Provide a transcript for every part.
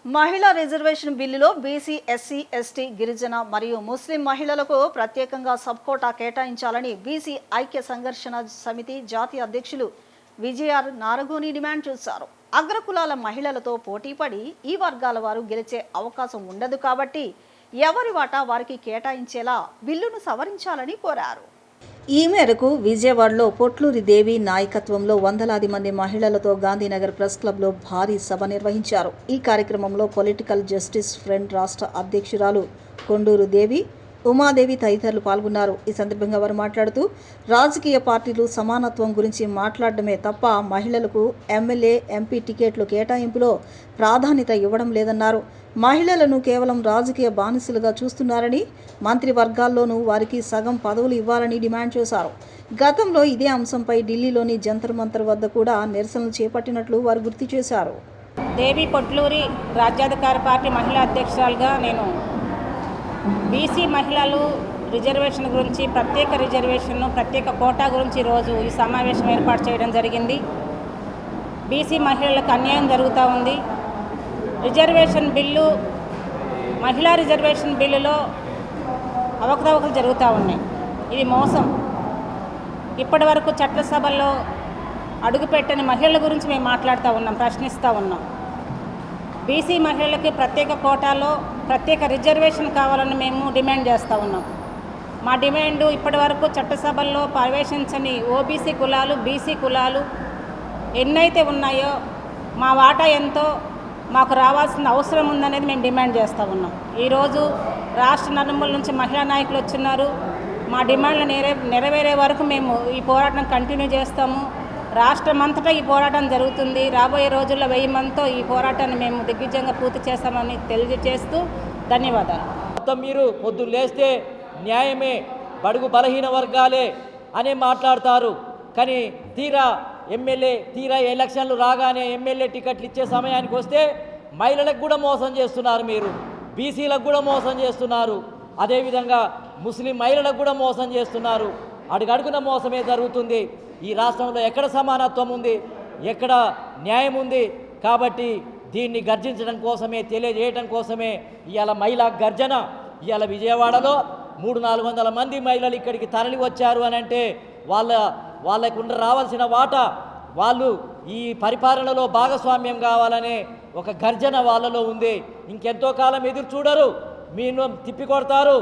మహిళా రిజర్వేషన్ బిల్లులో BC, SC, ST, గిరిజన మరియు ముస్లిం మహిళలకు ప్రత్యేకంగా సబ్ కోటా కేటాయించాలని బీసీ ఐక్య సంఘర్షణ సమితి జాతీయ అధ్యక్షులు విజయఆర్ నారగోని డిమాండ్ చేశారు. అగ్రకులాల మహిళలతో పోటీపడి ఈ వర్గాల వారు గెలిచే అవకాశం ఉండదు కాబట్టి ఎవరి వాటా వారికి కేటాయించేలా బిల్లును సవరించాలని కోరారు. ఈ మేరకు విజయవాడలో పొట్లూరి దేవి నాయకత్వంలో వందలాది మంది మహిళలతో గాంధీనగర్ ప్రెస్ క్లబ్లో భారీ సభ నిర్వహించారు. ఈ కార్యక్రమంలో పొలిటికల్ జస్టిస్ ఫ్రంట్ రాష్ట్ర అధ్యక్షురాలు కొండూరు దేవి, ఉమాదేవి తదితరులు పాల్గొన్నారు. ఈ సందర్భంగా వారు మాట్లాడుతూ రాజకీయ పార్టీలు సమానత్వం గురించి మాట్లాడడమే తప్ప మహిళలకు ఎమ్మెల్యే, ఎంపీ టికెట్లు కేటాయింపులో ప్రాధాన్యత ఇవ్వడం లేదన్నారు. మహిళలను కేవలం రాజకీయ బానిసలుగా చూస్తున్నారని, మంత్రివర్గాల్లోనూ వారికి సగం పదవులు ఇవ్వాలని డిమాండ్ చేశారు. గతంలో ఇదే అంశంపై ఢిల్లీలోని జంతర్ మంతర్ వద్ద కూడా నిరసనలు చేపట్టినట్లు వారు గుర్తు చేశారు. దేవి పొట్లూరి రాజ్యాధికార పార్టీ మహిళా అధ్యక్షురాలుగా నేను బీసీ మహిళలు రిజర్వేషన్ గురించి, ప్రత్యేక రిజర్వేషన్, ప్రత్యేక కోటా గురించి ఈరోజు ఈ సమావేశం ఏర్పాటు చేయడం జరిగింది. బీసీ మహిళలకు అన్యాయం జరుగుతూ ఉంది. రిజర్వేషన్ బిల్లు, మహిళా రిజర్వేషన్ బిల్లులో అవకతవకలు జరుగుతూ ఉన్నాయి. ఇది మోసం. ఇప్పటి వరకు చట్టసభల్లో అడుగుపెట్టని మహిళల గురించి మేము మాట్లాడుతూ ఉన్నాం, ప్రశ్నిస్తూ ఉన్నాం. బీసీ మహిళలకి ప్రత్యేక కోటాలో ప్రత్యేక రిజర్వేషన్ కావాలని మేము డిమాండ్ చేస్తూ ఉన్నాం. మా డిమాండు ఇప్పటి వరకు చట్టసభల్లో ప్రవేశించని ఓబీసీ కులాలు, బీసీ కులాలు ఎన్నైతే ఉన్నాయో మా వాటా ఎంతో మాకు రావాల్సిన అవసరం ఉందనేది మేము డిమాండ్ చేస్తూ ఉన్నాం. ఈరోజు రాష్ట్ర నలుమూల నుంచి మహిళా నాయకులు వచ్చినారు. మా డిమాండ్లు నెరవేరే వరకు మేము ఈ పోరాటం కంటిన్యూ చేస్తాము. రాష్ట్రమంతటా ఈ పోరాటం జరుగుతుంది. రాబోయే రోజుల్లో 1000 మందితో ఈ పోరాటాన్ని మేము దిగ్విజయంగా పూర్తి చేస్తామని తెలియజేస్తూ ధన్యవాదాలు. మొత్తం మీరు పొద్దున్న లేస్తే న్యాయమే, బడుగు బలహీన వర్గాలే అని మాట్లాడతారు. కానీ తీరా ఎలక్షన్లు రాగానే ఎమ్మెల్యే టికెట్లు ఇచ్చే సమయానికి వస్తే మహిళలకు కూడా మోసం చేస్తున్నారు, మీరు బీసీలకు కూడా మోసం చేస్తున్నారు, అదేవిధంగా ముస్లిం మహిళలకు కూడా మోసం చేస్తున్నారు. అడుగడుగున మోసమే జరుగుతుంది. ఈ రాష్ట్రంలో ఎక్కడ సమానత్వం ఉంది, ఎక్కడ న్యాయం ఉంది? కాబట్టి దీన్ని గర్జించడం కోసమే, తెలియజేయడం కోసమే ఇవాళ మహిళా గర్జన. ఇవాళ విజయవాడలో 300-400 మంది మహిళలు ఇక్కడికి తరలి వచ్చారు అని అంటే వాళ్ళకు రావాల్సిన వాటా, వాళ్ళు ఈ పరిపాలనలో భాగస్వామ్యం కావాలనే ఒక గర్జన వాళ్ళలో ఉంది. ఇంకెంతో కాలం ఎదురు చూడరు, మీరు తిప్పికొడతారు,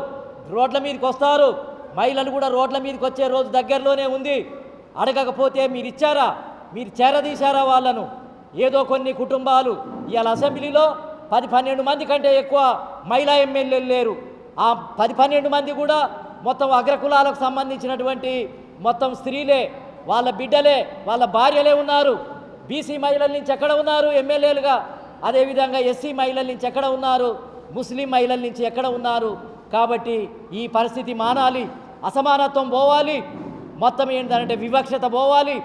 రోడ్ల మీదకి వస్తారు. మహిళలు కూడా రోడ్ల మీదకి వచ్చే రోజు దగ్గరలోనే ఉంది. అడగకపోతే మీరు ఇచ్చారా? మీరు చేరదీశారా వాళ్ళను? ఏదో కొన్ని కుటుంబాలు ఇవాళ అసెంబ్లీలో 10-12 మంది కంటే ఎక్కువ మహిళా ఎమ్మెల్యేలు లేరు. ఆ 10-12 మంది కూడా మొత్తం అగ్రకులాలకు సంబంధించినటువంటి మొత్తం స్త్రీలే, వాళ్ళ బిడ్డలే, వాళ్ళ భార్యలే ఉన్నారు. బీసీ మహిళల నుంచి ఎక్కడ ఉన్నారు ఎమ్మెల్యేలుగా? అదేవిధంగా ఎస్సీ మహిళల నుంచి ఎక్కడ ఉన్నారు? ముస్లిం మహిళల నుంచి ఎక్కడ ఉన్నారు? కాబట్టి ఈ పరిస్థితి మానాలి, అసమానత్వం పోవాలి, మొత్తం ఏంటంటే వివక్షత పోవాలి.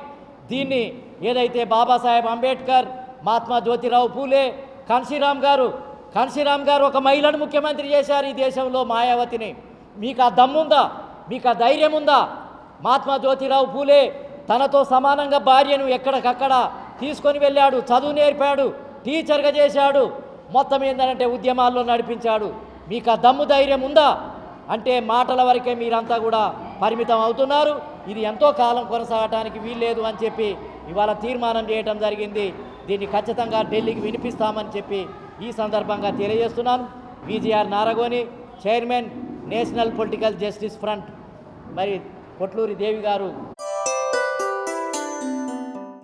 దీన్ని ఏదైతే బాబాసాహెబ్ అంబేద్కర్, మహాత్మా జ్యోతిరావు పూలే, కాన్షీరామ్ గారు ఒక మహిళను ముఖ్యమంత్రి చేశారు ఈ దేశంలో, మాయావతిని. మీకు ఆ దమ్ముందా? మీకు ఆ ధైర్యం ఉందా? మహాత్మా జ్యోతిరావు పూలే తనతో సమానంగా భార్యను ఎక్కడికక్కడ తీసుకొని వెళ్ళాడు, చదువు నేర్పాడు, టీచర్గా చేశాడు, మొత్తం ఏంటంటే ఉద్యమాల్లో నడిపించాడు. మీకు ఆ దమ్ము ధైర్యం ఉందా? అంటే మాటల వరకే మీరంతా కూడా పరిమితం అవుతున్నారు. ఇది ఎంతో కాలం కొనసాగటానికి వీల్లేదు అని చెప్పి ఇవాళ తీర్మానం చేయడం జరిగింది. దీన్ని ఖచ్చితంగా ఢిల్లీకి వినిపిస్తామని చెప్పి ఈ సందర్భంగా తెలియజేస్తున్నాను. Vijay R Naragoni, chairman, National Political Justice Front, మరి పొట్లూరి దేవి గారు.